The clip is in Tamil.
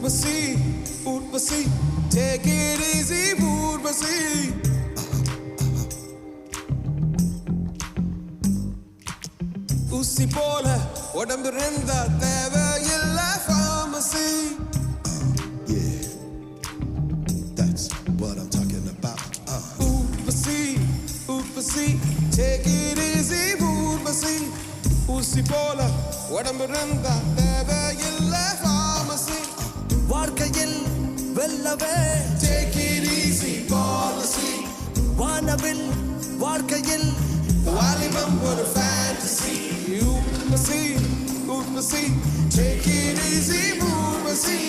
Urvashi Urvashi take it easy Urvashi ஊசி போல உடம்பு இருந்தா தேவையில்ல pharmacy Yeah, that's what I'm talking about. Urvashi Urvashi take it easy Urvashi ஊசி போல உடம்பு இருந்தா தேவையில்ல pharmacy வாழ்க்கையில் வெல்லவே take it easy policy வானவில் வாழ்க்கையில் வாலிபம் ஒரு fantasy Urvashi Urvashi take it easy Urvashi